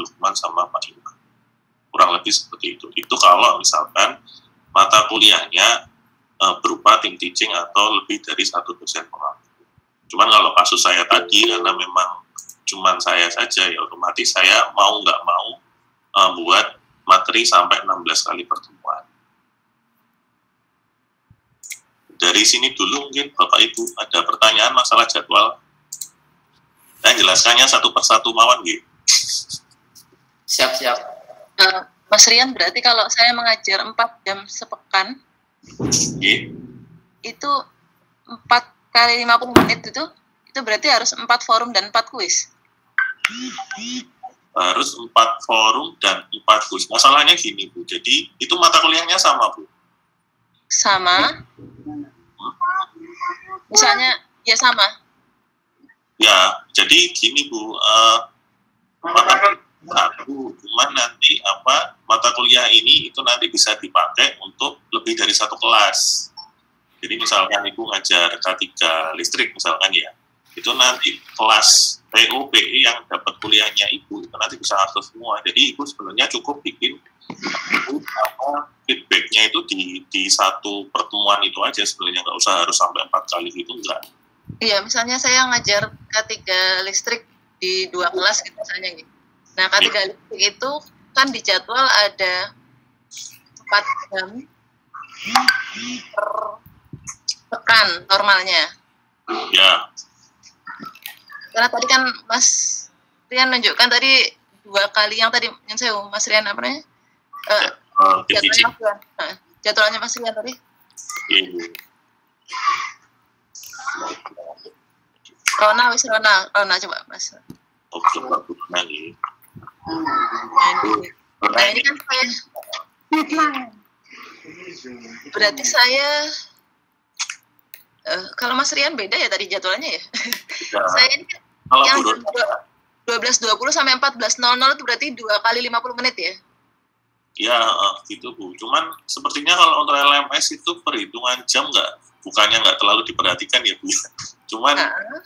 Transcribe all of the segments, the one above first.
Lukman sama Pak Iman. Kurang lebih seperti itu. Itu kalau misalkan mata kuliahnya berupa tim teaching atau lebih dari satu dosen pengampu. Cuman kalau kasus saya tadi, karena memang cuman saya saja, ya otomatis saya mau nggak mau buat materi sampai 16 kali pertemuan. Dari sini dulu mungkin Bapak Ibu ada pertanyaan masalah jadwal. Saya jelaskannya satu persatu mawon gitu. Siap. Mas Rian, berarti kalau saya mengajar 4 jam sepekan, itu 4 kali 50 menit itu berarti harus 4 forum dan 4 kuis. Harus 4 forum dan 4 kuis. Masalahnya gini Bu, jadi itu mata kuliahnya sama Bu? Sama. Misalnya ya sama. Ya, jadi gini Bu, mata satu, cuman nanti mata kuliah ini itu nanti bisa dipakai untuk lebih dari satu kelas. Jadi misalkan Ibu ngajar K3 listrik misalkan ya, itu nanti kelas PU/PE yang dapat kuliahnya Ibu itu nanti bisa akses semua. Jadi Ibu sebenarnya cukup bikin feedbacknya itu di satu pertemuan itu aja sebenarnya, nggak usah harus sampai 4 kali gitu, enggak. Iya, misalnya saya ngajar K3 listrik di 2 kelas gitu misalnya gitu. Nah, K3 listrik itu kan di jadwal ada 4 jam per pekan normalnya. Ya. Karena tadi kan Mas Rian menunjukkan tadi 2 kali yang tadi yang saya Mas Rian apa namanya? Jadwalnya Mas Rian tadi. Rona coba Mas. Oke, lagi. Nah, ini kan saya berarti saya kalau Mas Rian beda ya tadi jadwalnya ya. Saya ini yang 12.20 sampai 14.00 itu berarti 2 kali 50 menit ya? Ya, gitu Bu. Cuman sepertinya kalau untuk LMS itu perhitungan jam bukannya nggak terlalu diperhatikan ya Bu. Cuman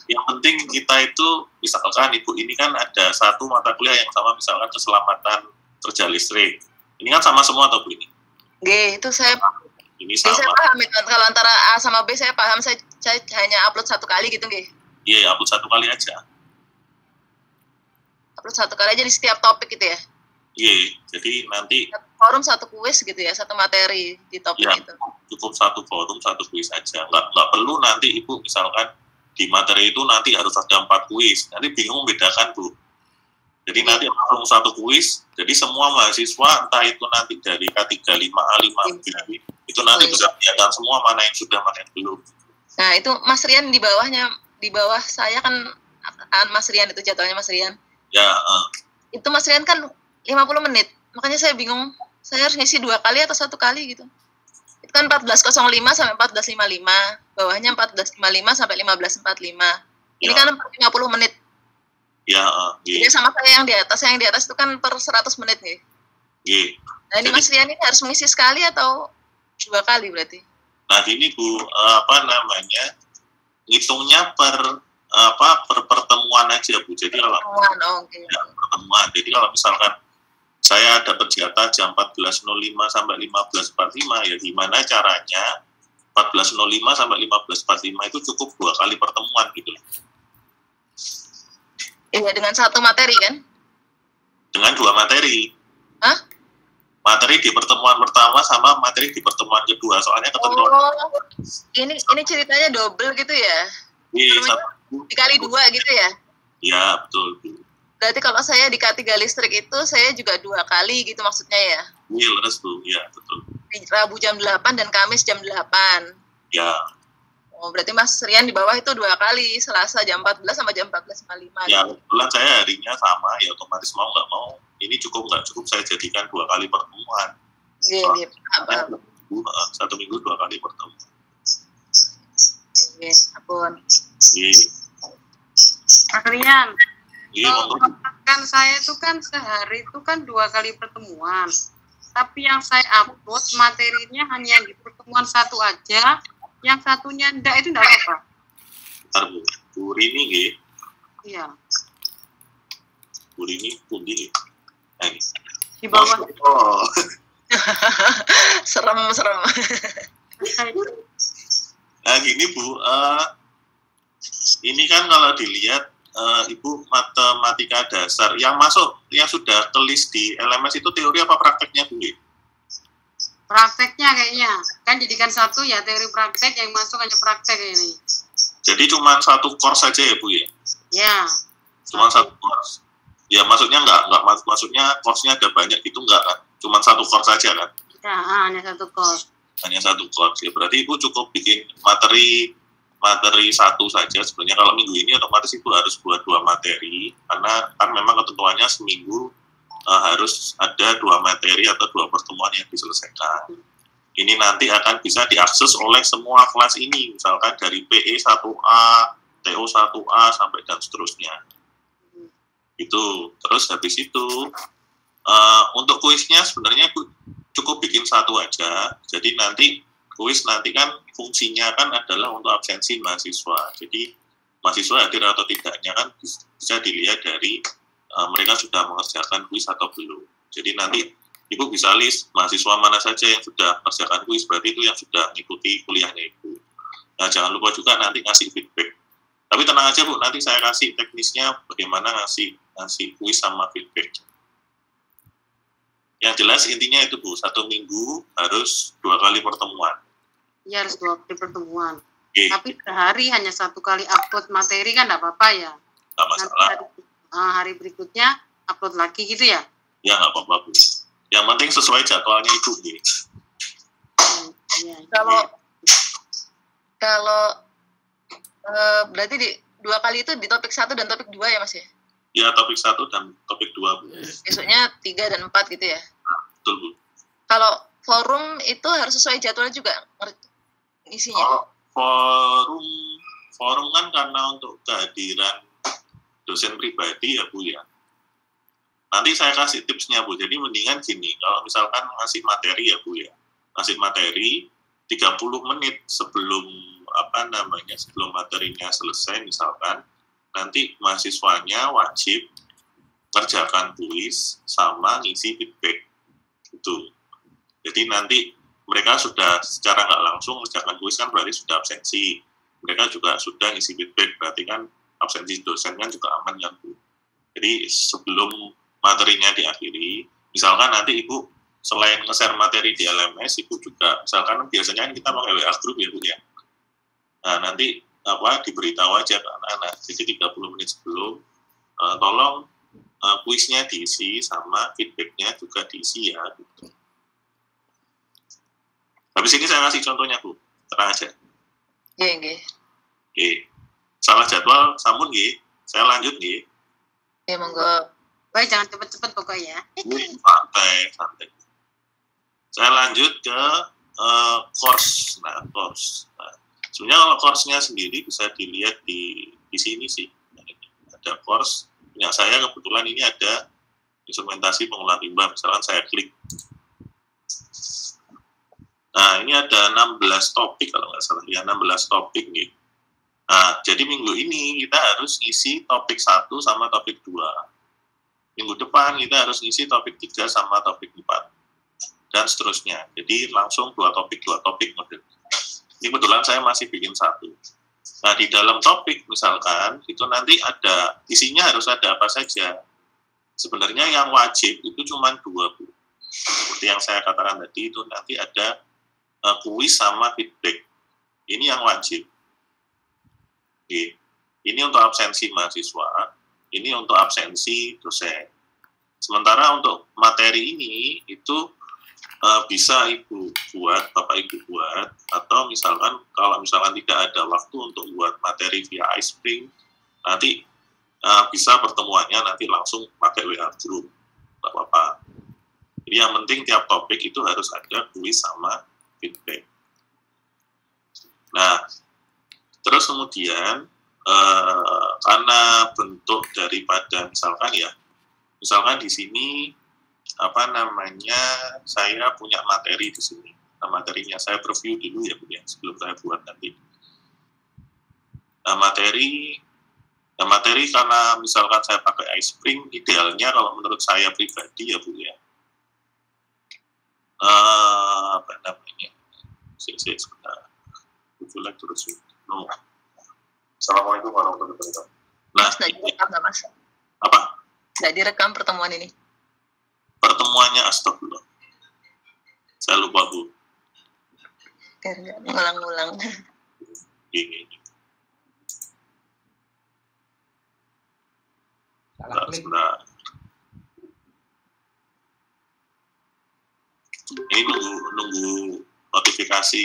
yang penting kita itu, misalkan Ibu ini kan ada satu mata kuliah yang sama, misalkan keselamatan kerja listrik. Ini kan sama semua atau Bu ini? Itu saya ini sama. Saya paham kan, kalau antara A sama B saya paham, saya hanya upload 1 kali gitu nggih. Iya, upload 1 kali aja. Upload 1 kali aja di setiap topik gitu ya? Iya, jadi nanti forum 1 kuis gitu ya, 1 materi di topik ya, itu. Cukup 1 forum 1 kuis aja. Nggak perlu nanti Ibu misalkan di materi itu nanti harus ada 4 kuis. Nanti bingung bedakan Bu. Jadi nanti langsung 1 kuis. Jadi semua mahasiswa entah itu nanti dari K3, 5A, 5B itu nanti bisa kelihatan semua mana yang sudah, mana yang belum. Nah itu Mas Rian di bawah saya kan Mas Rian itu jadwalnya Mas Rian. Ya. Itu Mas Rian kan 50 menit. Makanya saya bingung, saya harus ngisi 2 kali atau 1 kali gitu. Itu kan 14.05 sampai 14.55. Bawahnya 14.55 sampai 15.45. Ini kan 50 menit. Ya, Jadi sama saya yang di atas itu kan per 100 menit nih. Nah ini Mas Rian ini harus mengisi sekali atau 2 kali berarti? Nah ini Bu, ngitungnya per pertemuan aja Bu. Jadi kalau pertemuan, jadi kalau misalkan saya dapat jatah jam 14.05 sampai 15.45, ya gimana caranya 14.05 sampai 15.45 itu cukup 2 kali pertemuan gitu. Iya, dengan 1 materi kan? Dengan 2 materi. Hah? Materi di pertemuan pertama sama materi di pertemuan kedua, soalnya ketentuan. Ini ceritanya double gitu ya? Iya, dikali 2 gitu ya? Iya, betul. Berarti kalau saya di K3 listrik itu saya juga 2 kali gitu maksudnya ya? Iya, leres Bu, iya betul. Rabu jam 8 dan Kamis jam 8. Ya. Oh, berarti Mas Rian di bawah itu 2 kali, Selasa jam 14 sama jam 14.55. Ya, kebetulan saya harinya sama, ya otomatis mau nggak mau, ini cukup nggak cukup saya jadikan 2 kali pertemuan. Iya, 1 minggu 2 kali pertemuan. Iya, ampun. Iya. Mas Rian, kan saya itu kan sehari itu kan 2 kali pertemuan. Tapi yang saya upload materinya hanya di pertemuan 1 aja. Yang satunya enggak, itu enggak apa-apa. Bentar Bu, Bu Rini nggih. Iya. Bu Rini pundi nggih? di bawah. Oh. Serem. Nah gini Bu, ini kan kalau dilihat Ibu matematika dasar yang masuk, yang sudah ke list di LMS itu teori apa prakteknya Bu? Prakteknya kayaknya, kan jadikan satu ya, teori praktek, yang masuk hanya praktek ini. Jadi cuma satu course saja ya Bu ya? Ya. Cuma satu course. Ya maksudnya enggak maksudnya course-nya ada banyak itu enggak kan? Cuma satu course saja kan? Ya, hanya satu course. Hanya satu course ya, berarti Ibu cukup bikin materi satu saja. Sebenarnya kalau minggu ini otomatis Ibu harus buat 2 materi, karena kan memang ketentuannya seminggu harus ada 2 materi atau 2 pertemuan yang diselesaikan. Ini nanti akan bisa diakses oleh semua kelas ini, misalkan dari PE 1A, TO 1A sampai dan seterusnya. Itu terus habis itu untuk kuisnya sebenarnya cukup bikin satu aja. Jadi nanti kuis nanti kan fungsinya kan adalah untuk absensi mahasiswa. Jadi mahasiswa hadir atau tidaknya kan bisa dilihat dari mereka sudah mengerjakan kuis atau belum. Jadi nanti Ibu bisa list mahasiswa mana saja yang sudah mengerjakan kuis, berarti itu yang sudah mengikuti kuliahnya Ibu. Nah jangan lupa juga nanti ngasih feedback. Tapi tenang aja Bu, nanti saya kasih teknisnya bagaimana ngasih kuis sama feedback. Yang jelas intinya itu Bu, 1 minggu harus 2 kali pertemuan. Iya, harus 2 kali pertemuan. Oke. Tapi sehari hanya 1 kali upload materi kan nggak apa-apa ya? Nggak masalah. Nanti hari berikutnya upload lagi gitu ya? Ya nggak apa-apa Bu. Yang penting sesuai jadwalnya Ibu. Ya. Kalau berarti di 2 kali itu di topik 1 dan topik 2 ya Mas ya? Ya, topik 1 dan topik 2 Bu. Besoknya 3 dan 4 gitu ya? Betul Bu. Kalau forum itu harus sesuai jadwal juga isinya? Kalau forum kan karena untuk kehadiran dosen pribadi ya Bu ya. Nanti saya kasih tipsnya Bu. Jadi mendingan gini, kalau misalkan ngasih materi ya Bu ya. Ngasih materi 30 menit sebelum sebelum materinya selesai misalkan, nanti mahasiswanya wajib kerjakan kuis sama ngisi feedback gitu. Jadi nanti mereka sudah secara nggak langsung kerjakan kuis kan berarti sudah absensi. Mereka juga sudah ngisi feedback, berarti kan absensi dosen kan juga aman kan Bu. Jadi sebelum materinya diakhiri, misalkan nanti Ibu selain nge-share materi di LMS, Ibu juga misalkan biasanya kan kita pakai WA group ya Bu ya. Nah nanti diberitahu aja ke anak-anak. Jadi 30 menit sebelum tolong kuisnya diisi sama feedbacknya juga diisi ya. Gitu. Habis ini saya kasih contohnya Bu, tenang aja. Iya. Oke, salah jadwal, sampun nggih. Saya lanjut nggih. Ya monggo. Baik, jangan cepet-cepet pokoknya. Santai. Saya lanjut ke course. Sebenarnya kalau course-nya sendiri bisa dilihat di sini sih. Ada course, punya saya kebetulan ini ada instrumentasi pengulangan limbah, misalkan saya klik. Nah, ini ada 16 topik kalau nggak salah ya, 16 topik nih. Nah, jadi minggu ini kita harus ngisi topik 1 sama topik 2. Minggu depan kita harus ngisi topik 3 sama topik 4. Dan seterusnya. Jadi langsung 2 topik model. Ini kebetulan saya masih bikin 1. Nah, di dalam topik misalkan, itu nanti ada, isinya harus ada apa saja. Sebenarnya yang wajib itu cuma 2, Bu. Seperti yang saya katakan tadi, itu nanti ada kuis sama feedback. Ini yang wajib. Oke. Ini untuk absensi mahasiswa, ini untuk absensi dosen. Sementara untuk materi ini, itu bisa Ibu buat, Bapak Ibu buat, atau misalkan kalau misalkan tidak ada waktu untuk buat materi via iSpring, nanti bisa pertemuannya nanti langsung pakai WA group, nggak apa-apa. Jadi yang penting tiap topik itu harus ada kuis sama feedback. Nah, terus kemudian karena bentuk daripada misalkan di sini saya punya materi di sini. Nah, materinya saya preview dulu ya Bu ya, sebelum saya buat nanti. Nah, materi karena misalkan saya pakai iSpring, idealnya kalau menurut saya pribadi ya Bu ya, apa namanya? Sebentar. Terus. No. Assalamualaikum warahmatullahi wabarakatuh. Mas, nggak direkam nggak, Mas? Apa? Nggak direkam pertemuan ini. Pertemuannya astagfirullah. Saya lupa, Bu. Biar nggak ngulang-ngulang. Ini. Salah klik. Ini nunggu notifikasi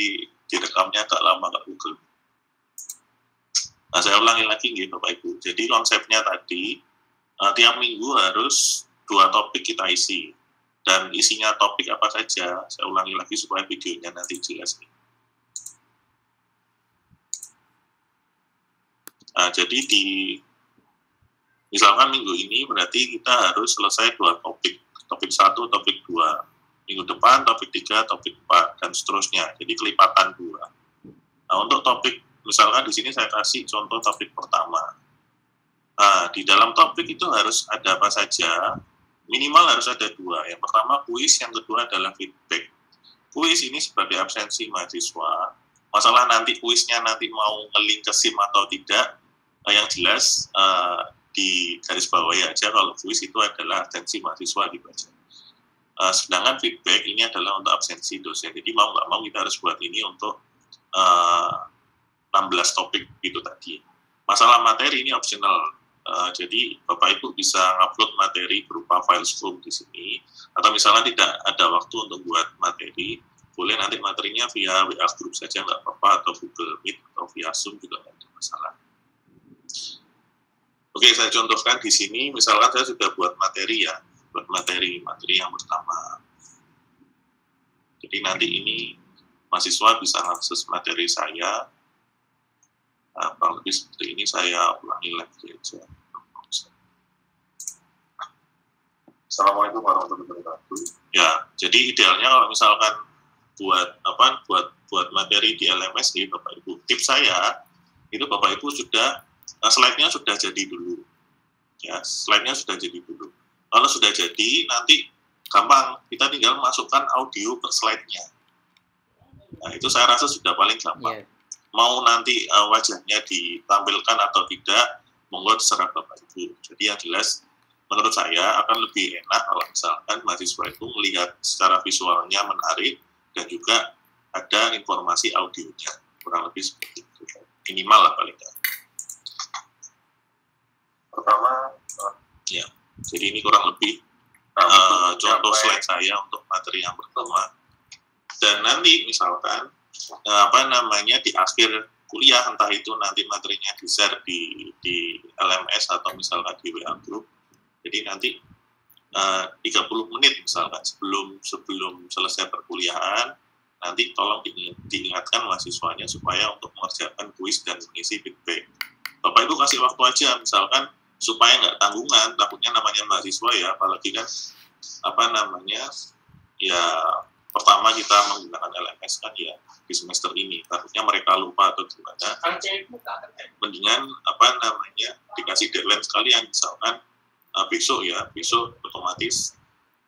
direkamnya agak lama nggak Google. Nah, saya ulangi lagi nih Bapak Ibu. Jadi konsepnya tadi tiap minggu harus 2 topik kita isi, dan isinya topik apa saja. Saya ulangi lagi supaya videonya nanti jelas nih. Nah, jadi misalkan minggu ini berarti kita harus selesai 2 topik. Topik 1, topik 2. Minggu depan topik 3, topik 4, dan seterusnya. Jadi kelipatan 2. Nah, untuk topik, misalkan di sini saya kasih contoh topik pertama. Nah, di dalam topik itu harus ada apa saja, minimal harus ada 2. Yang pertama kuis, yang kedua adalah feedback. Kuis ini sebagai absensi mahasiswa. Masalah nanti kuisnya nanti mau nge-link ke SIM atau tidak, yang jelas di garis bawahi aja kalau kuis itu adalah absensi mahasiswa gitu aja. Sedangkan feedback ini adalah untuk absensi dosen. Jadi mau nggak mau kita harus buat ini untuk 16 topik gitu tadi. Masalah materi ini optional. Jadi Bapak Ibu bisa upload materi berupa file Zoom di sini, atau misalnya tidak ada waktu untuk buat materi, boleh nanti materinya via WA group saja nggak apa-apa, atau Google Meet atau via Zoom juga nggak ada masalah. Oke, saya contohkan di sini. Misalkan saya sudah buat materi ya, buat materi yang pertama. Jadi nanti ini mahasiswa bisa akses materi saya. Kurang lebih seperti ini, saya ulangi lagi aja. Assalamualaikum warahmatullahi wabarakatuh. Ya, jadi idealnya kalau misalkan buat materi di LMS nih Bapak Ibu, tips saya itu Bapak Ibu sudah slide-nya sudah jadi dulu. Ya, slide-nya sudah jadi dulu. Kalau sudah jadi, nanti gampang, kita tinggal masukkan audio ke slide-nya. Nah, itu saya rasa sudah paling gampang. Mau nanti wajahnya ditampilkan atau tidak, monggo terserah Bapak Ibu. Jadi yang jelas, menurut saya akan lebih enak kalau misalkan mahasiswa itu melihat secara visualnya menarik, dan juga ada informasi audionya. Kurang lebih seperti itu. Minimal lah paling tidak. Pertama, ya. Jadi ini kurang lebih contoh slide saya untuk materi yang pertama. Dan nanti misalkan di akhir kuliah, entah itu nanti materinya di-share di LMS atau misalkan di WA Group. Jadi nanti 30 menit misalkan sebelum selesai perkuliahan, nanti tolong diingatkan mahasiswanya supaya untuk mengerjakan kuis dan mengisi feedback. Bapak Ibu kasih waktu aja, misalkan supaya nggak tanggungan, takutnya namanya mahasiswa ya, apalagi kan ya pertama kita menggunakan LMS kan ya di semester ini, takutnya mereka lupa atau gimana. Mendingan dikasih deadline sekalian, misalkan besok otomatis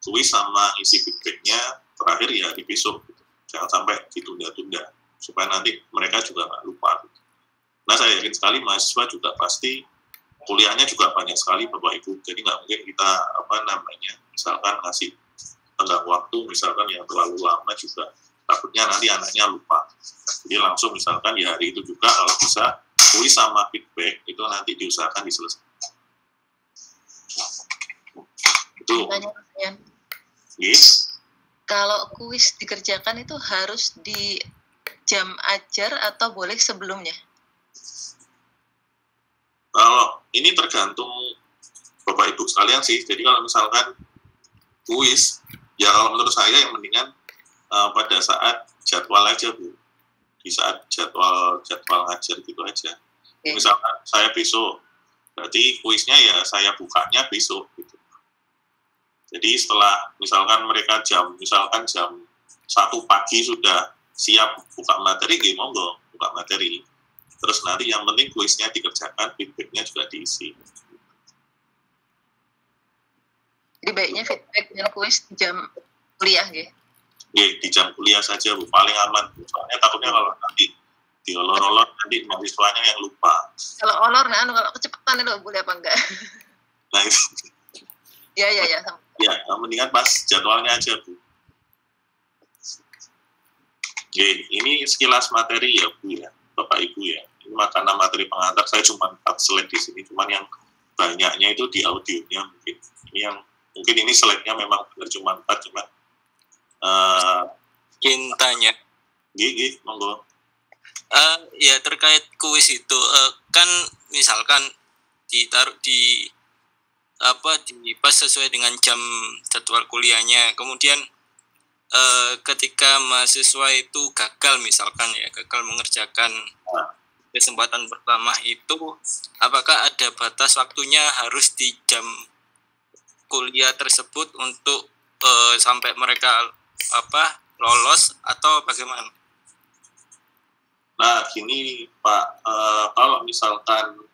kuis sama isi feedbacknya terakhir ya di besok gitu. Jangan sampai ditunda-tunda supaya nanti mereka juga nggak lupa gitu. Nah, saya yakin sekali mahasiswa juga pasti kuliahnya juga banyak sekali Bapak Ibu, jadi nggak mungkin kita misalkan ngasih tenggang waktu misalkan yang terlalu lama juga, takutnya nanti anaknya lupa. Jadi langsung misalkan ya hari itu juga kalau bisa kuis sama feedback itu nanti diusahakan diselesaikan. Itu. Yes. Kalau kuis dikerjakan itu harus di jam ajar atau boleh sebelumnya? Kalau ini tergantung Bapak Ibu sekalian sih. Jadi kalau misalkan kuis, ya kalau menurut saya yang mendingan pada saat jadwal aja Bu. Di saat jadwal ngajar gitu aja. Okay. Misalkan saya besok, berarti kuisnya ya saya bukanya besok gitu. Jadi setelah misalkan mereka jam 1 pagi sudah siap buka materi, monggo buka materi. Terus nanti yang penting kuisnya dikerjakan, feedbacknya juga diisi. Jadi baiknya feedback dan kuis jam kuliah ya? di jam kuliah saja Bu, paling aman Bu. Soalnya takutnya kalau nanti diolor-olor nanti mahasiswanya yang lupa. Kalau olor, nah kalau kecepatan itu boleh apa enggak? Nah itu. Ya. Ya, mendingan pas jadwalnya aja Bu. Oke, ini sekilas materi ya Bu ya, Bapak Ibu ya. Ini karena materi pengantar saya cuma 4 slide di sini, cuman yang banyaknya itu di audionya mungkin. Mungkin ini slide-nya memang benar cuma 4, cuma tanya. Gigi, monggo. Ya terkait kuis itu kan misalkan ditaruh di pas sesuai dengan jam jadwal kuliahnya, kemudian ketika mahasiswa itu gagal misalkan ya, gagal mengerjakan kesempatan pertama itu, apakah ada batas waktunya harus di jam kuliah tersebut untuk sampai mereka lolos atau bagaimana? Nah gini Pak, kalau misalkan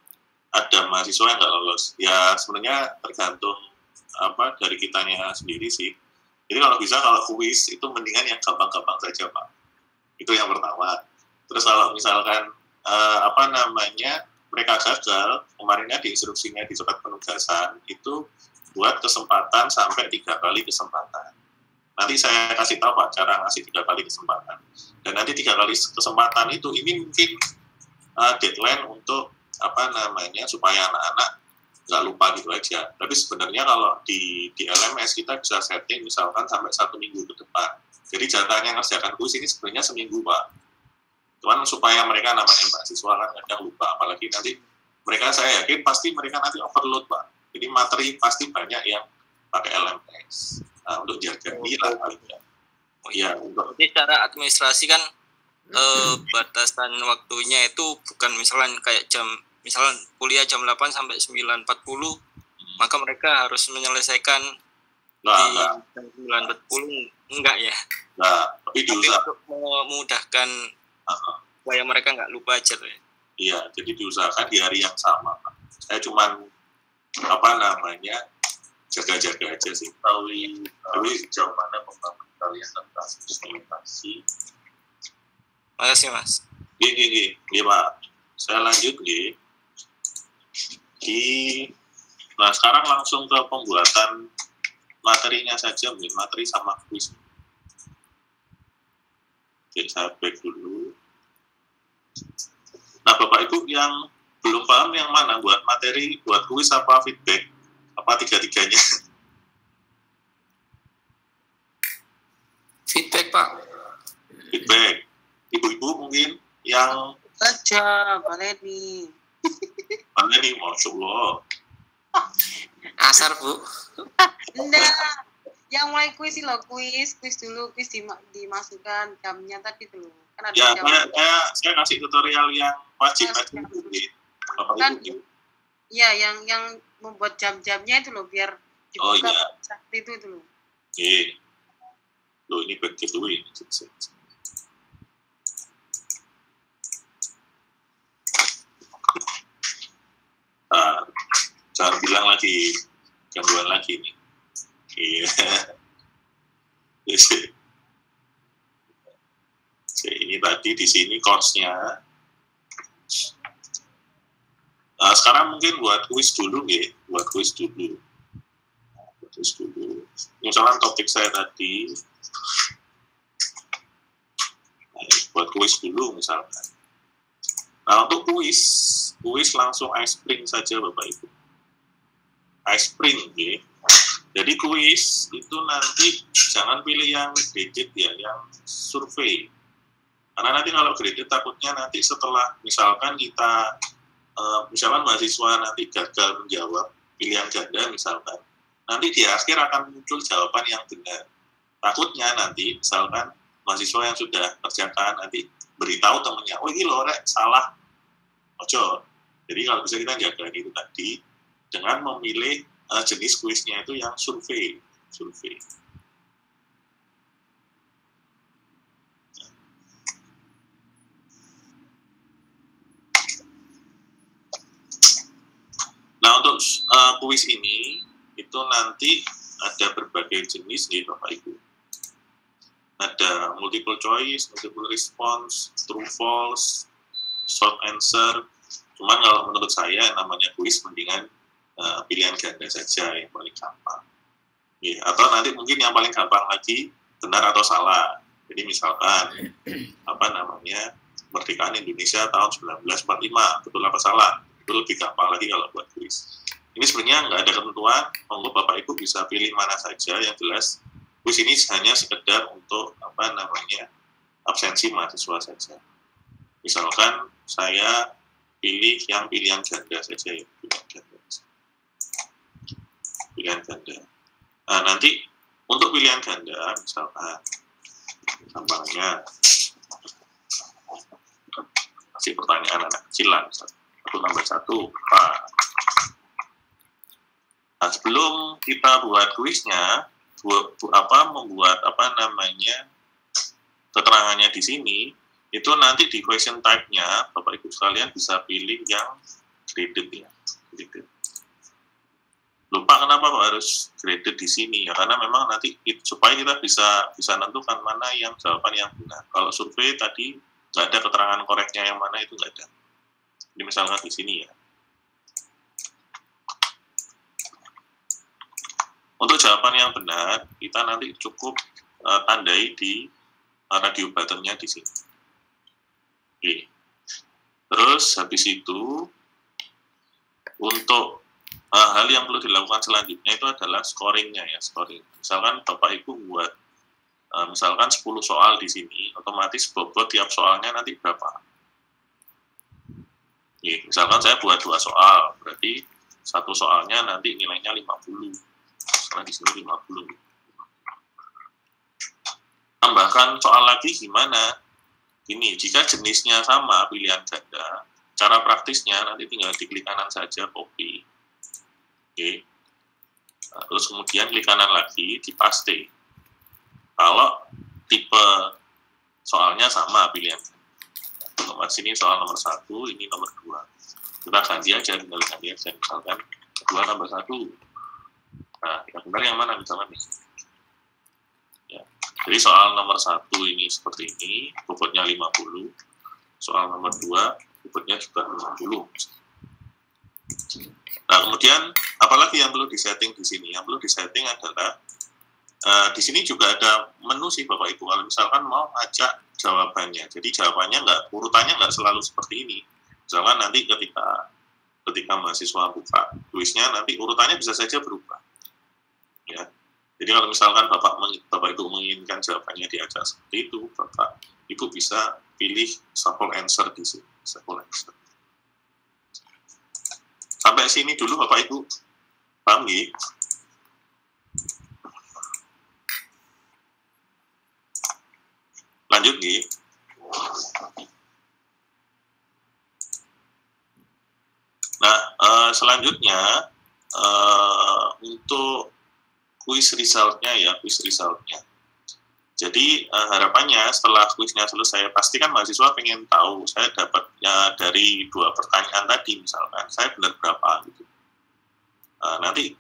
ada mahasiswa yang nggak lolos, ya sebenarnya tergantung dari kitanya sendiri sih. Jadi kalau kuis itu mendingan yang gampang-gampang saja Pak. Itu yang pertama. Terus kalau misalkan mereka gagal, kemarinnya di instruksinya di surat penugasan itu buat kesempatan sampai 3 kali kesempatan. Nanti saya kasih tahu Pak cara ngasih 3 kali kesempatan. Dan nanti 3 kali kesempatan itu ini mungkin deadline untuk supaya anak-anak nggak lupa gitu aja. Tapi sebenarnya kalau di LMS kita bisa setting misalkan sampai 1 minggu ke depan. Jadi jatahnya ngerjakan kuis ini sebenarnya seminggu Pak. Cuman supaya mereka namanya mahasiswa kan kadang lupa. Apalagi nanti mereka, saya yakin pasti mereka nanti overload Pak. Jadi materi pasti banyak yang pakai LMS. Nah, untuk jaga nilai paling ya. Untuk jadi cara administrasi kan batasan waktunya itu bukan misalnya kayak misalnya kuliah jam 8 sampai 9.40, maka mereka harus menyelesaikan jam 9.40, enggak ya? Nah, tapi untuk memudahkan supaya mereka nggak lupa aja ya. Iya, jadi diusahakan di hari yang sama Pak. Saya cuman jaga-jaga aja sih. Tapi sejauh mana pengalaman kalian tentang implementasi? Makasih Mas. Gini Pak. Saya lanjut Nah sekarang langsung ke pembuatan materinya saja, materi sama kuis. Oke, saya back dulu. Nah Bapak Ibu yang belum paham yang mana, buat materi, buat kuis apa feedback? Apa tiga-tiganya? Feedback Pak. Feedback. Ibu-ibu mungkin yang Aja, Pak Leni. mana nih, Masya Allah. Asar Bu. Enggak. Yang mulai kuis sih loh, kuis dulu, kuis dimasukkan jamnya tadi dulu. Kan ada Ya, jam. saya kasih tutorial yang wajib aja Bapak Kan, Ibu. iya, yang membuat jam-jamnya itu loh, biar dibuka saat itu loh. Oke. Loh, ini back dulu ini. Jangan bilang lagi gangguan lagi nih. Iya. Ini tadi di sini course-nya. Sekarang mungkin buat kuis dulu buat kuis dulu. Misalkan topik saya tadi, buat kuis dulu misalkan. Nah untuk kuis langsung iSpring saja Bapak Ibu. iSpring Jadi kuis itu nanti jangan pilih yang graded ya, yang survei. Karena nanti kalau graded takutnya nanti setelah misalkan kita misalkan mahasiswa nanti gagal menjawab pilihan ganda misalkan, nanti di akhir akan muncul jawaban yang benar. Takutnya nanti misalkan mahasiswa yang sudah kerjakan nanti beritahu temennya, oh ini loh rek salah, ojo. Jadi kalau bisa kita jaga itu tadi dengan memilih jenis kuisnya itu yang survei. Nah untuk kuis ini itu nanti ada berbagai jenis Bapak Ibu. ada multiple choice, multiple response, true false, short answer. Cuman kalau menurut saya namanya kuis mendingan pilihan ganda saja yang paling gampang. Ya, atau nanti mungkin yang paling gampang lagi benar atau salah. Jadi misalkan kemerdekaan Indonesia tahun 1945, betul apa salah? Itu lebih gampang lagi kalau buat kuis. Ini sebenarnya nggak ada ketentuan, monggo Bapak Ibu bisa pilih mana saja. Yang jelas kuis ini hanya sekedar untuk absensi mahasiswa saja. Misalkan saya pilih yang pilihan ganda saja ya, pilihan ganda. Nah, nanti untuk pilihan ganda misalkan gampangnya kasih pertanyaan anak kecil lah, 1+1 Pak. Nah, sebelum kita buat kuisnya, membuat keterangannya di sini, itu nanti di question type-nya Bapak Ibu sekalian bisa pilih yang graded ya, graded. Lupa kenapa harus graded di sini ya, karena memang nanti supaya kita bisa menentukan mana yang jawaban yang benar. Kalau survei tadi nggak ada keterangan koreknya yang mana, itu nggak ada. Ini misalkan di sini ya. Untuk jawaban yang benar, kita nanti cukup tandai di radio button-nya di sini. Oke. Terus habis itu, untuk hal yang perlu dilakukan selanjutnya itu adalah scoring-nya ya, scoring. Misalkan Bapak Ibu buat misalkan 10 soal di sini, otomatis bobot tiap soalnya nanti berapa? Oke, misalkan saya buat 2 soal, berarti satu soalnya nanti nilainya 50. Karena di sini 50. Tambahkan soal lagi gimana? Ini, jika jenisnya sama, pilihan ganda, cara praktisnya nanti tinggal diklik kanan saja, copy. Oke. Nah, terus kemudian klik kanan lagi, di paste. Kalau tipe soalnya sama pilihan. Nomor sini soal nomor 1, ini nomor 2. Kita ganti aja, tinggal ganti aja. Misalkan 2+1. Nah, yang benar yang mana misalnya nih? Ya. Jadi soal nomor 1 ini seperti ini, bobotnya 50. Soal nomor 2, bobotnya juga 50. Nah, kemudian apalagi yang perlu disetting di sini? Yang perlu disetting adalah di sini juga ada menu sih Bapak Ibu. Kalau misalkan mau ajak jawabannya, jadi jawabannya urutannya nggak selalu seperti ini. Misalkan nanti ketika mahasiswa buka kuisnya, nanti urutannya bisa saja berubah. Ya, jadi kalau misalkan Bapak Ibu menginginkan jawabannya diajak seperti itu, Bapak Ibu bisa pilih shuffle answer di sini. Shuffle answer. Sampai sini dulu Bapak Ibu paham ya? Lanjut nih. Nah, selanjutnya untuk kuis resultnya ya, kuis resultnya. Jadi harapannya setelah kuisnya selesai, pasti kan mahasiswa pengen tahu saya dapatnya dari 2 pertanyaan tadi misalkan, saya benar berapa gitu. Nanti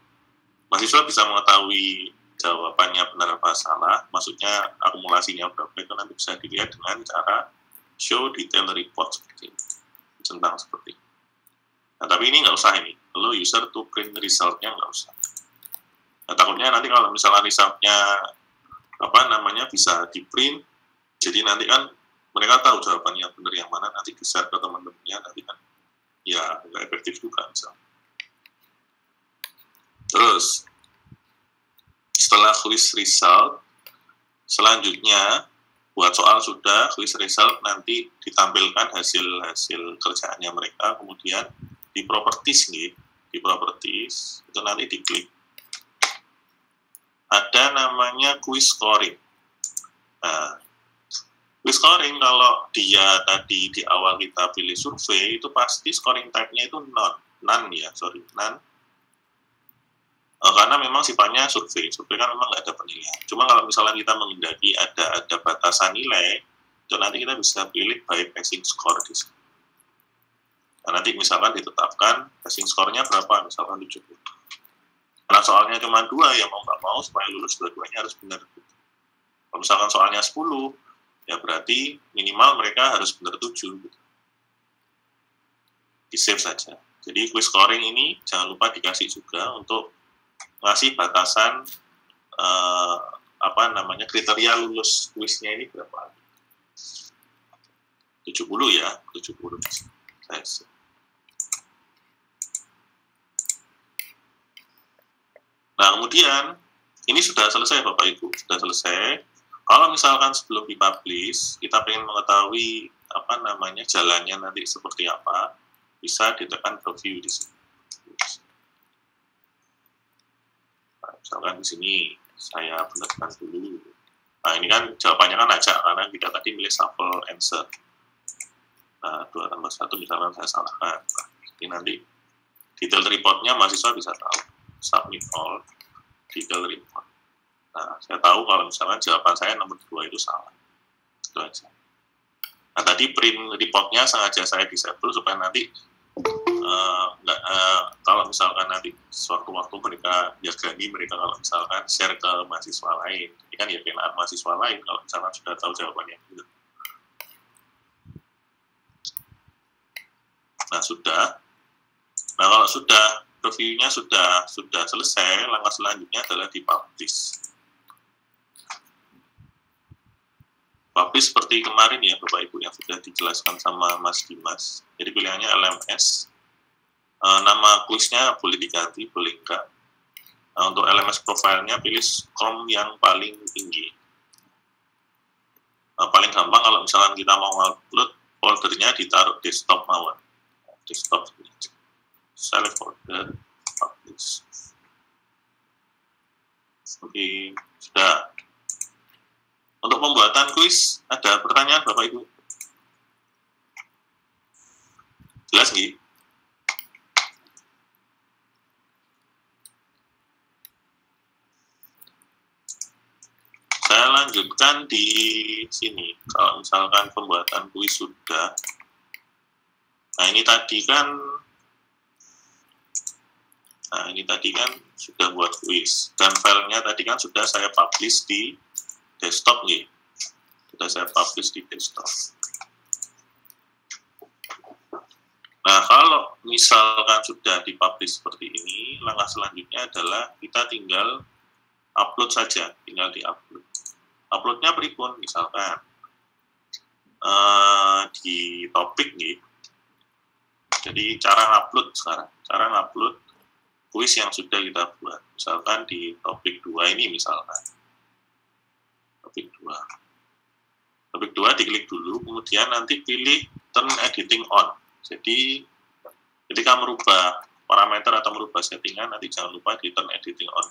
mahasiswa bisa mengetahui jawabannya benar apa salah, maksudnya akumulasinya berapa, itu nanti bisa dilihat dengan cara show detail report seperti ini, centang seperti ini. Nah, tapi ini nggak usah ini, kalau user to print resultnya nggak usah. Nah, takutnya nanti kalau misalnya resultnya bisa di print, jadi nanti kan mereka tahu jawaban yang benar yang mana, nanti di-share ke teman-temannya, nanti kan ya nggak efektif juga misalnya. Terus setelah quiz result, selanjutnya buat soal sudah, quiz result nanti ditampilkan hasil kerjaannya mereka, kemudian di properties nih, di properties itu nanti diklik. Ada namanya quiz scoring. Nah, quiz scoring kalau dia tadi di awal kita pilih survei, itu pasti scoring type-nya itu none. Karena memang sifatnya survei kan memang nggak ada penilaian. Cuma kalau misalnya kita menghendaki ada batasan nilai, itu nanti kita bisa pilih by passing score di sini. Nah, nanti misalkan ditetapkan passing score-nya berapa, misalkan 70. Karena soalnya cuma 2, ya mau nggak mau supaya lulus dua-duanya harus benar. Kalau misalkan soalnya 10, ya berarti minimal mereka harus benar 7. Gitu. Di-save saja. Jadi quiz scoring ini jangan lupa dikasih juga untuk ngasih batasan kriteria lulus kuisnya ini berapa? 70 ya, 70. Nah, kemudian ini sudah selesai Bapak Ibu, sudah selesai. Kalau misalkan sebelum dipublish, kita ingin mengetahui jalannya nanti seperti apa, bisa ditekan preview di sini. Nah, misalkan di sini saya benarkan dulu. Nah, ini kan jawabannya kan acak karena kita tadi milih shuffle answer. Nah, 2 tambah 1 misalkan saya salahkan. Nah, ini nanti detail reportnya mahasiswa bisa tahu. Submit all, detail report. Nah, saya tahu kalau misalkan jawaban saya nomor 2 itu salah. Itu aja. Nah, tadi print reportnya sengaja saya disable supaya nanti kalau misalkan nanti suatu waktu mereka kalau misalkan share ke mahasiswa lain. Ini kan ya kenaan mahasiswa lain kalau misalkan sudah tahu jawabannya. Nah, sudah. Nah, kalau sudah reviewnya sudah selesai, langkah selanjutnya adalah dipublish. Publish seperti kemarin ya Bapak Ibu yang sudah dijelaskan sama Mas Dimas. Jadi pilihannya LMS. Nama kuisnya boleh diganti, boleh enggak. Nah, untuk LMS profilnya pilih Chrome yang paling tinggi. Paling gampang kalau misalkan kita mau upload, foldernya ditaruh desktop mawon. Desktop. Select folder, publish. Oke, sudah. Untuk pembuatan kuis, ada pertanyaan Bapak Ibu? Jelas nggih? Saya lanjutkan di sini. Kalau misalkan pembuatan kuis sudah. Nah, ini tadi kan sudah buat kuis. Dan filenya tadi kan sudah saya publish di desktop nih. Sudah saya publish di desktop. Nah, kalau misalkan sudah dipublish seperti ini, langkah selanjutnya adalah kita tinggal upload saja, tinggal di-upload. Uploadnya pripun misalkan di topik nih. Jadi cara upload sekarang, cara upload kuis yang sudah kita buat. Misalkan di topik 2 ini misalkan. Topik 2 diklik dulu, kemudian nanti pilih turn editing on. Jadi ketika merubah parameter atau merubah settingan, nanti jangan lupa di turn editing on.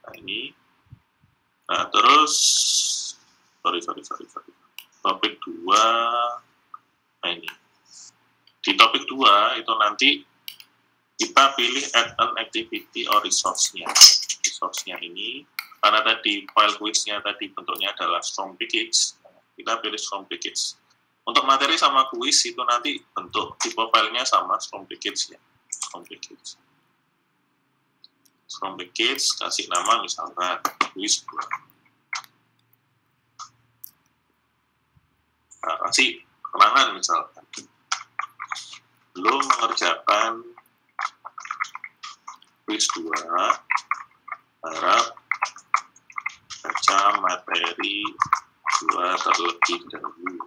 Nah, ini. Nah, terus topik 2. Nah, ini. Di topik 2 itu nanti kita pilih add an activity or resource-nya. Resource-nya ini karena tadi file kuisnya tadi bentuknya adalah strong package, kita pilih strong package. Untuk materi sama kuis itu nanti bentuk tipe filenya sama strong package ya. Strong package kasih nama misalkan kuis 2. Nah, kasih keterangan misalkan belum mengerjakan kuis 2, harap baca materi 2 terlebih dahulu.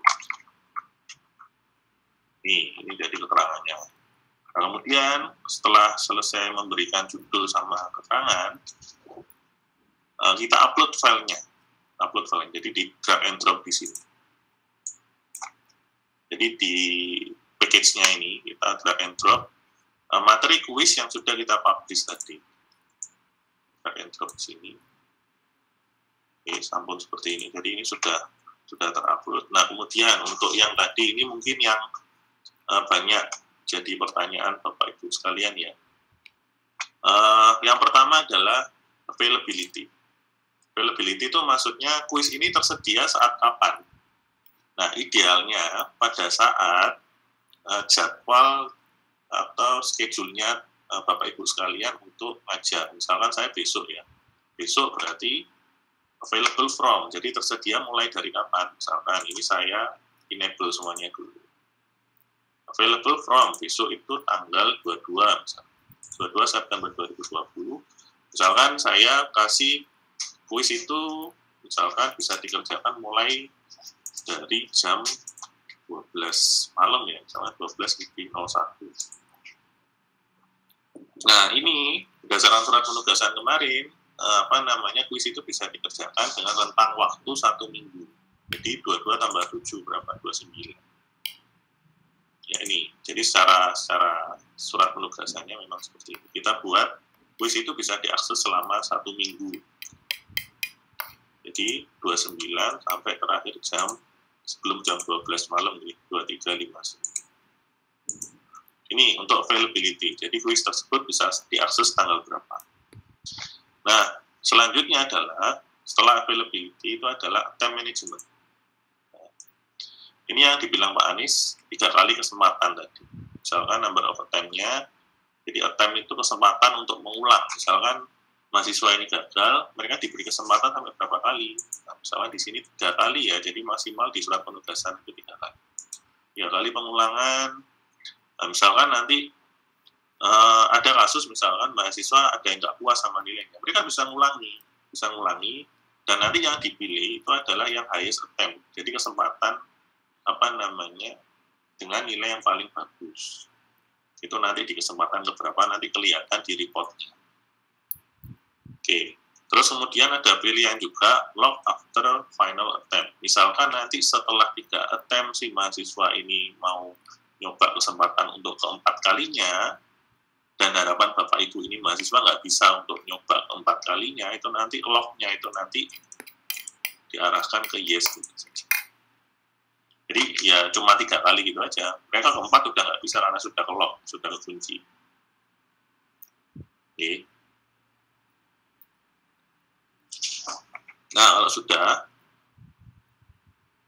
Ini jadi keterangannya. Nah, kemudian setelah selesai memberikan judul sama keterangan, kita upload filenya. Jadi di drag and drop di sini. Jadi di package-nya ini kita drag and drop materi kuis yang sudah kita publish tadi. Drag and drop di sini. Oke, sampul seperti ini. Jadi ini sudah terupload. Nah, kemudian untuk yang tadi ini mungkin yang banyak jadi pertanyaan Bapak Ibu sekalian ya. Yang pertama adalah availability. Availability itu maksudnya kuis ini tersedia saat kapan? Nah, idealnya pada saat jadwal atau schedule-nya Bapak Ibu sekalian untuk ngajar. Misalkan saya besok ya. Besok berarti available from, jadi tersedia mulai dari kapan? Misalkan ini saya enable semuanya dulu. Available from, besok itu tanggal 22, misalkan 22 September 2020. Misalkan saya kasih kuis itu, misalkan bisa dikerjakan mulai dari jam 12 malam ya, misalnya 12.01. Nah, ini berdasarkan surat penugasan kemarin, kuis itu bisa dikerjakan dengan rentang waktu 1 minggu. Jadi 22 tambah 7 berapa? 29. Ya ini, jadi secara surat penugasannya memang seperti itu. Kita buat kuis itu bisa diakses selama 1 minggu. Jadi 29 sampai terakhir sebelum jam 12 malam, 23.59. Ini untuk availability. Jadi kuis tersebut bisa diakses tanggal berapa. Nah, selanjutnya adalah setelah availability itu adalah time management. Ini yang dibilang Pak Anies 3 kali kesempatan tadi. Misalkan number of attempt-nya, jadi attempt itu kesempatan untuk mengulang. Misalkan mahasiswa ini gagal, mereka diberi kesempatan sampai berapa kali. Nah, misalkan di sini 3 kali ya, jadi maksimal di surat penugasan itu 3 kali. 3 kali pengulangan. Nah, misalkan nanti ada kasus misalkan mahasiswa ada yang nggak puas sama nilainya, mereka bisa ngulangi, dan nanti yang dipilih itu adalah yang highest attempt. Jadi kesempatan dengan nilai yang paling bagus. Itu nanti di kesempatan keberapa nanti kelihatan di reportnya. Oke. Terus kemudian ada pilihan juga log after final attempt. Misalkan nanti setelah 3 attempt si mahasiswa ini mau nyoba kesempatan untuk keempat kalinya, dan harapan Bapak Ibu ini mahasiswa nggak bisa untuk nyoba keempat kalinya, itu nanti lognya itu nanti diarahkan ke yes. Jadi ya cuma 3 kali gitu aja. Mereka keempat udah nggak bisa karena sudah ke lock, sudah kekunci. Oke. Nah, kalau sudah,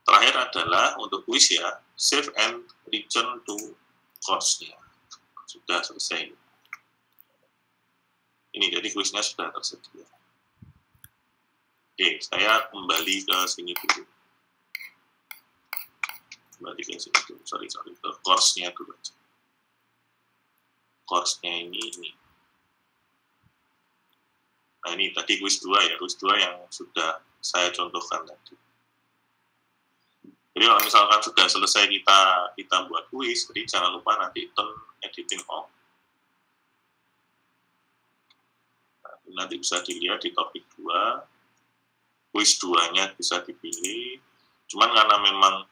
terakhir adalah untuk kuis ya, save and return to course-nya. Sudah selesai. Ini jadi kuisnya sudah tersedia. Oke, saya kembali ke sini dulu. Sorry, ke course-nya dulu aja. Course-nya ini. Nah, ini tadi kuis 2 ya, kuis 2 yang sudah saya contohkan tadi. Jadi kalau misalkan sudah selesai kita buat kuis, jadi jangan lupa nanti turn editing off. Nah, nanti bisa dilihat di topik 2, kuis 2-nya bisa dipilih. Cuman karena memang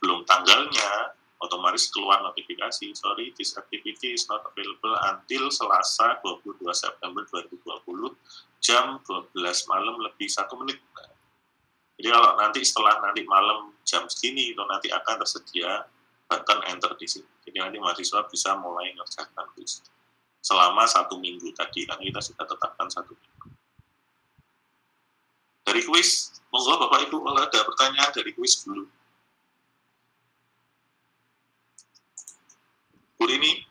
belum tanggalnya, otomatis keluar notifikasi, sorry, this activity is not available until Selasa 22 September 2020 jam 12 malam lebih 1 menit. Jadi kalau nanti setelah nanti malam jam segini itu nanti akan tersedia button enter di sini. Jadi nanti mahasiswa bisa mulai mengerjakan kuis selama 1 minggu tadi, karena kita sudah tetapkan 1 minggu. Dari kuis, monggo Bapak Ibu kalau ada pertanyaan dari kuis dulu. Bu Rini,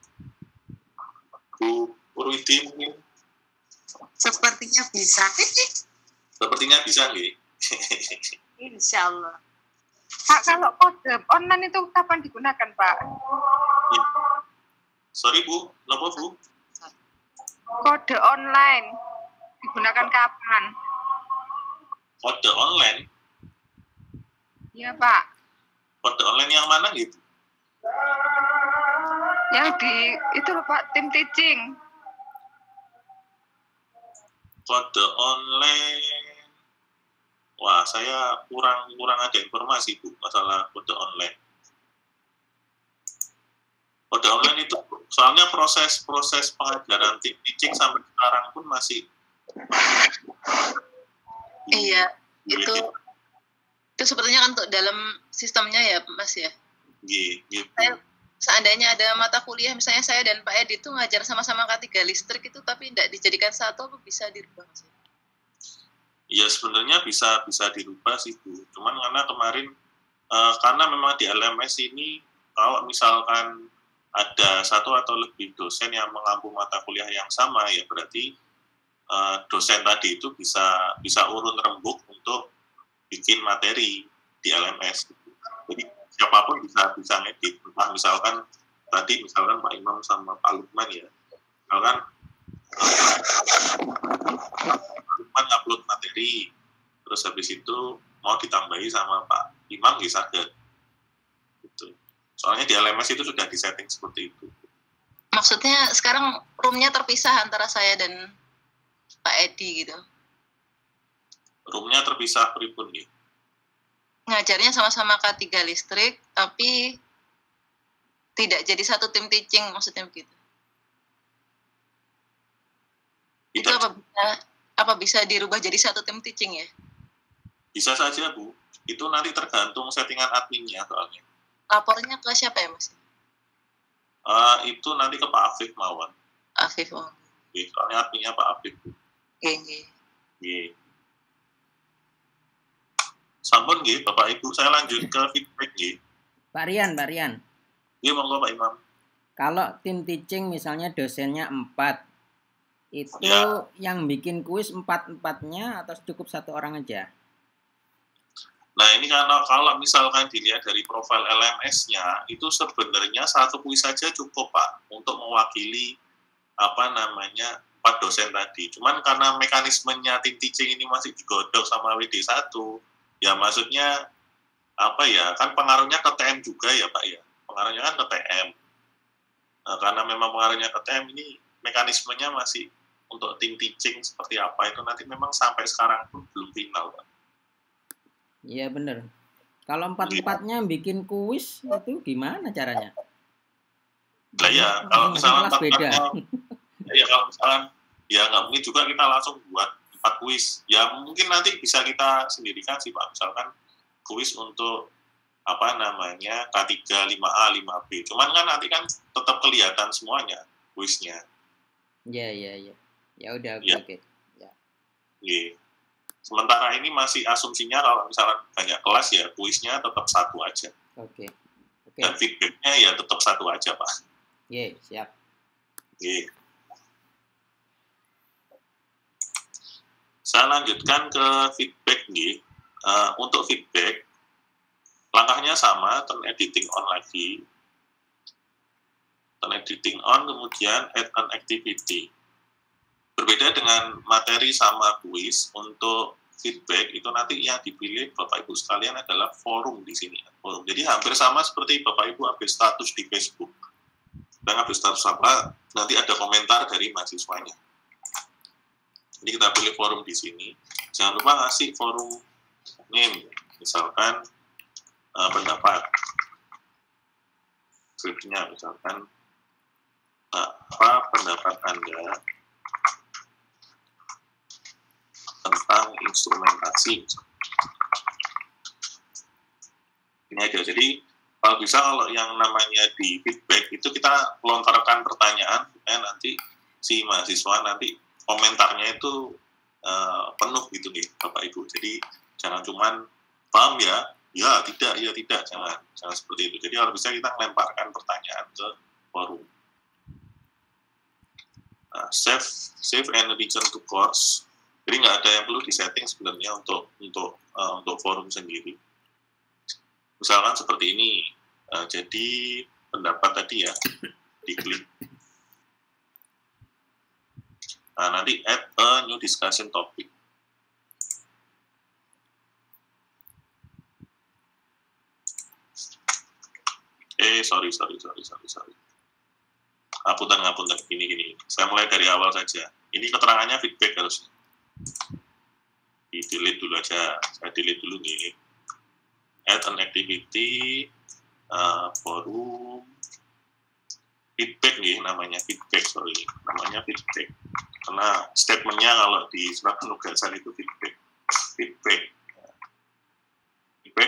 Bu Purwiti mungkin? Sepertinya bisa. Sepertinya bisa nggih. Insya Allah. Pak, kalau kode online itu kapan digunakan, Pak? Ya. Sorry Bu, kenapa Bu? Kode online digunakan kapan? Kode online? Iya, Pak. Kode online yang mana gitu? Yang itu loh, Pak, tim teaching. Kode online. Wah, saya kurang ada informasi Bu masalah kode online. Kode online itu soalnya proses pengajaran tim teaching sampai sekarang pun masih. Iya, itu sepertinya kan untuk dalam sistemnya ya Mas ya. Gitu. Seandainya ada mata kuliah misalnya saya dan Pak Edi itu ngajar sama-sama K3 listrik itu tapi tidak dijadikan satu, apa bisa dirubah Mas? Ya sebenarnya bisa dirubah sih Bu. Cuman karena kemarin karena memang di LMS ini kalau misalkan ada 1 atau lebih dosen yang mengampu mata kuliah yang sama, ya berarti dosen tadi itu bisa urun rembuk untuk bikin materi di LMS. Jadi siapapun bisa ngedit. Misalkan Pak Imam sama Pak Lukman ya. Misalkan Pak Lukman ngupload materi, terus habis itu mau ditambahi sama Pak Imam bisa ke gitu. Soalnya di LMS itu sudah disetting seperti itu. Maksudnya sekarang roomnya terpisah antara saya dan Pak Edi gitu. Roomnya terpisah pripun gitu. Ngajarnya sama-sama K3 listrik, tapi tidak jadi satu tim teaching, maksudnya begitu. Itu apa bisa dirubah jadi satu tim teaching ya? Bisa saja, Bu. Itu nanti tergantung settingan adminnya soalnya. Lapornya ke siapa ya, Mas? Itu nanti ke Pak Afif mawon. Afif, oh. Soalnya adminnya Pak Afif, Bu. Nggih. Sampun nggih, Bapak Ibu, saya lanjut ke feedback nggih. Pak Rian. Iya, monggo Pak Imam. Kalau tim teaching misalnya dosennya 4, itu Ya. yang bikin kuis 4-4-nya atau cukup satu orang aja? Nah, ini kalau misalkan dilihat dari profil LMS-nya, itu sebenarnya satu kuis saja cukup, Pak, untuk mewakili 4 dosen tadi. Cuman karena mekanismenya tim teaching ini masih digodok sama WD1, ya maksudnya kan pengaruhnya ke TM juga ya Pak ya. Pengaruhnya kan ke TM. Nah, karena memang pengaruhnya ke TM ini mekanismenya masih untuk tim teaching seperti apa itu nanti memang sampai sekarang pun belum final, Pak. Iya bener. Kalau 4-4-nya bikin kuis itu gimana caranya? Nah ya, kalau misalnya kelas beda. Ya kalau misalkan ya nggak mungkin juga kita langsung buat 4 kuis. Ya mungkin nanti bisa kita sendirikan sih Pak. Misalkan kuis untuk K3, 5A, 5B. Cuman kan nanti kan tetap kelihatan semuanya kuisnya. Iya. Ya udah Ya. oke. Ya. Iya. Sementara ini masih asumsinya kalau misalkan banyak kelas ya kuisnya tetap 1 aja. Oke. Dan feedbacknya ya tetap 1 aja Pak. Iya, siap. Iya. Saya lanjutkan ke feedback nih. Untuk feedback, langkahnya sama, turn editing on lagi. Turn editing on, kemudian add an activity. Berbeda dengan materi sama kuis, untuk feedback itu nanti yang dipilih Bapak Ibu sekalian adalah forum di sini. Forum. Jadi hampir sama seperti Bapak Ibu update status di Facebook. Dan update status apa, nanti ada komentar dari mahasiswanya. Jadi kita pilih forum di sini. Jangan lupa ngasih forum name, misalkan pendapat. Skripsinya misalkan apa pendapat Anda tentang instrumentasi. Ini aja. Jadi kalau yang namanya di feedback itu kita lontarkan pertanyaan, nanti si mahasiswa nanti komentarnya itu penuh gitu nih Bapak Ibu. Jadi jangan cuman paham ya tidak, jangan seperti itu. Jadi kalau bisa kita melemparkan pertanyaan ke forum. Save and return to course. Jadi nggak ada yang perlu disetting sebenarnya untuk forum sendiri. Misalkan seperti ini. Jadi pendapat tadi ya diklik. Nah, nanti add a new discussion topic. Sorry. Ngapunten, gini. Saya mulai dari awal saja. Ini keterangannya feedback harusnya. Di-delete dulu aja. Saya delete dulu nih. Add an activity, forum, feedback nih namanya feedback. Karena statementnya kalau di surat penugasan itu feedback.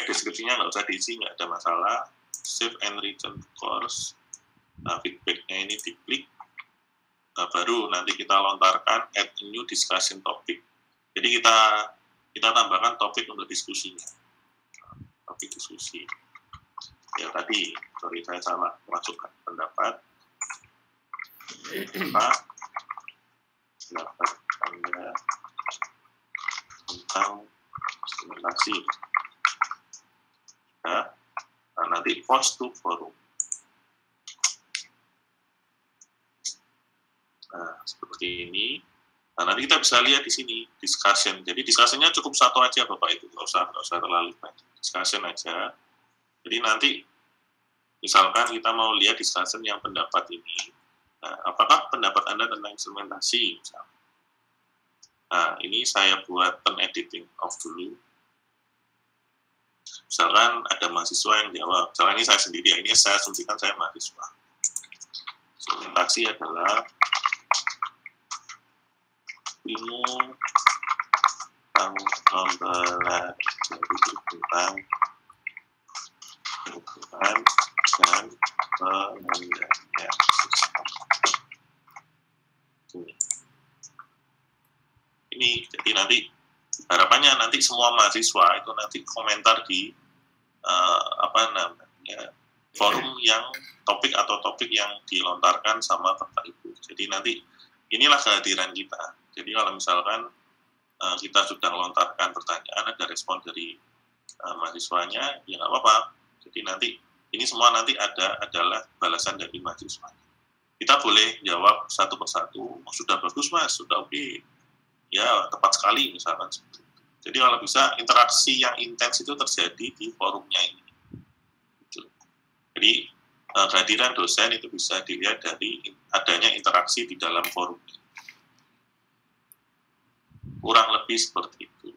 Deskripsinya nggak usah diisi, nggak ada masalah. Save and return to course. Nah, feedbacknya ini diklik. Nah, baru nanti kita lontarkan add a new discussion topic. Jadi kita tambahkan topik untuk diskusinya. Topik diskusi. Ya tadi, saya salah masukkan pendapat. Pendapat ya, tentang implementasi. Ya. Nah, nanti post to forum. Nah, seperti ini. Nah, nanti kita bisa lihat di sini discussion. Jadi discussionnya cukup satu aja Bapak Ibu, nggak usah terlalu banyak. Discussion aja. Jadi nanti misalkan kita mau lihat discussion yang pendapat ini, nah, apakah pendapat Anda tentang instrumentasi? Misalkan. Nah, ini saya buat turn editing off dulu. Misalkan ada mahasiswa yang jawab. Misalkan ini saya sendiri, ini saya asumsikan saya mahasiswa. Instrumentasi adalah ilmu tentang mempelajari tentang kebutuhan dan pengendalian sistem. Ini jadi nanti harapannya nanti semua mahasiswa itu nanti komentar di forum yang topik yang dilontarkan sama Bapak Ibu. Jadi nanti inilah kehadiran kita. Jadi kalau misalkan kita sudah melontarkan pertanyaan, ada respon dari mahasiswanya, ya nggak apa-apa. Jadi nanti ini semua nanti adalah balasan dari mahasiswa. Kita boleh jawab satu persatu, oh, sudah bagus Mas, sudah oke. Ya tepat sekali misalkan. Jadi kalau bisa interaksi yang intens itu terjadi di forumnya ini. Jadi kehadiran dosen itu bisa dilihat dari adanya interaksi di dalam forum. Kurang lebih seperti itu.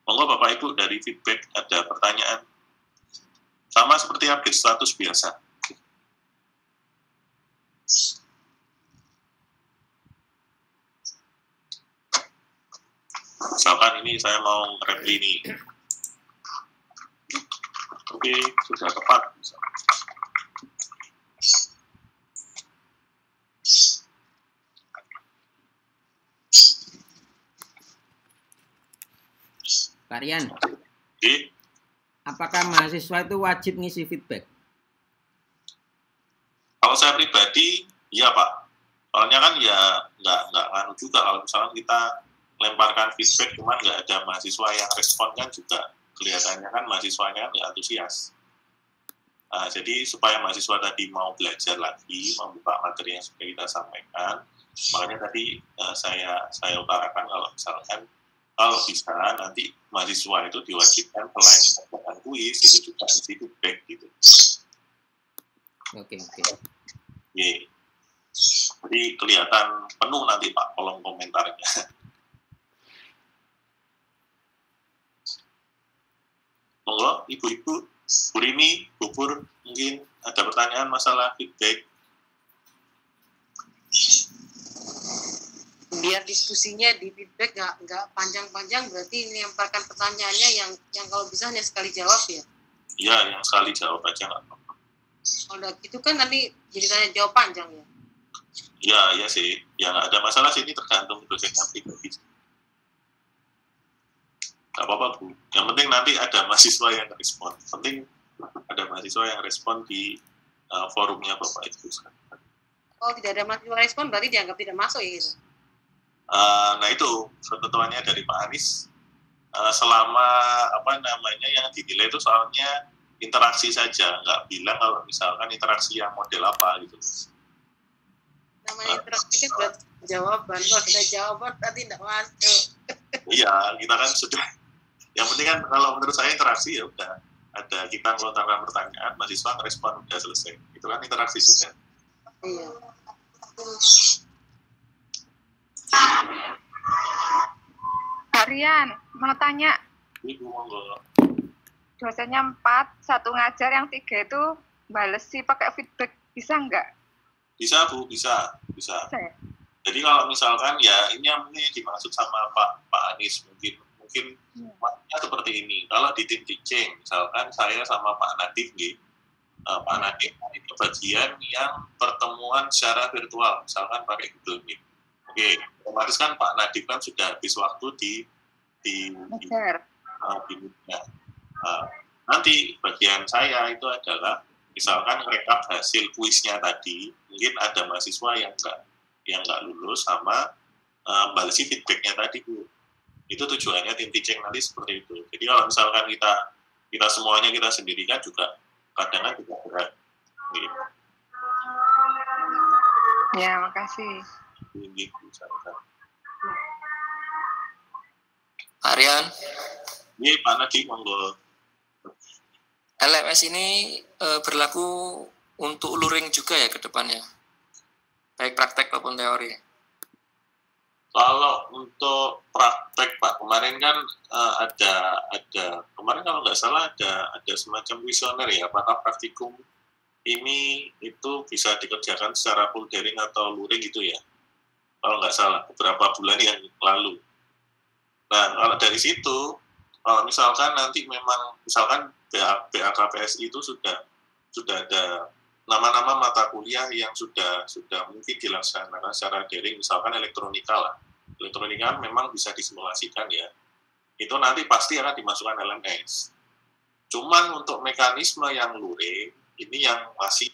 Monggo Bapak Ibu dari feedback ada pertanyaan. Sama seperti update status biasa. Misalkan ini saya mau nge-reply ini. Oke, sudah tepat. Karian, Oke. apakah mahasiswa itu wajib ngisi feedback? Kalau saya pribadi, iya Pak. Soalnya kan ya nggak anu juga kalau misalnya kita lemparkan feedback cuman nggak ada mahasiswa yang respon kan juga kelihatannya kan mahasiswanya nggak antusias. Nah, jadi supaya mahasiswa tadi mau belajar lagi, membuka materi yang sudah kita sampaikan, makanya tadi saya utarakan kalau misalkan kalau bisa nanti mahasiswa itu diwajibkan selain melakukan kuis itu juga isi feedback gitu. Oke. Ye. Jadi kelihatan penuh nanti Pak kolom komentarnya. Monggo ibu-ibu, Bu Rini, Bu Pur, mungkin ada pertanyaan masalah feedback. Biar diskusinya di feedback nggak panjang-panjang, berarti ini lemparkan pertanyaannya yang kalau bisa hanya sekali jawab ya? Iya, yang sekali jawab aja nggak apa-apa. Kalau gitu kan nanti jadi tanya jawab panjang ya? Iya sih, ya nggak ada masalah sih, ini tergantung dosennya pribadi. Nggak apa-apa Bu, yang penting nanti ada mahasiswa yang respon. Penting ada mahasiswa yang respon di forumnya Bapak Ibu. Kalau tidak ada mahasiswa respon berarti dianggap tidak masuk ya gitu? Nah itu ketentuannya dari Pak Anies selama yang dinilai itu soalnya interaksi saja, nggak bilang kalau misalkan interaksi yang model apa gitu. Namanya interaksi kan buat jawaban, kalau sudah jawaban berarti tidak masuk. Iya, kita kan sudah. Yang penting kan kalau menurut saya interaksi ya udah ada kita melontarkan pertanyaan, mahasiswa respon udah selesai. Itu kan interaksi sudah. Iya. Harian, mau tanya. Ibu monggo. Dosennya 4, 1 ngajar, yang 3 itu bales sih pakai feedback, bisa nggak? Bisa Bu, bisa. Ya? Jadi kalau misalkan ya ini yang mungkin dimaksud sama Pak Anies mungkin seperti ini. Kalau di tim teaching, misalkan saya sama Pak Nadif nih, Pak Nadif itu bagian yang pertemuan secara virtual, misalkan pakai Google Meet. Oke, otomatis kan Pak Nadif kan sudah habis waktu di nanti bagian saya itu adalah misalkan rekap hasil kuisnya tadi, mungkin ada mahasiswa yang nggak lulus sama balesi feedbacknya tadi Bu. Itu tujuannya tim teaching nanti seperti itu. Jadi kalau misalkan kita semuanya kita sendirikan juga kadang-kadang juga berat. Gitu. Ya, makasih. Gitu, misalkan. Aryan, Ini Pak Nadi monggo. LMS ini berlaku untuk luring juga ya ke depannya, baik praktek maupun teori. Kalau untuk praktek Pak, kemarin kan ada kemarin kalau nggak salah ada semacam kuesioner ya, apakah praktikum ini itu bisa dikerjakan secara full daring atau luring gitu ya, kalau nggak salah beberapa bulan yang lalu. Nah kalau dari situ, kalau misalkan nanti memang misalkan BAKPSI itu sudah ada nama-nama mata kuliah yang sudah mungkin dilaksanakan secara daring, misalkan elektronika lah. Elektronika memang bisa disimulasikan ya. Itu nanti pasti akan dimasukkan LMS. Cuman untuk mekanisme yang luring, ini yang masih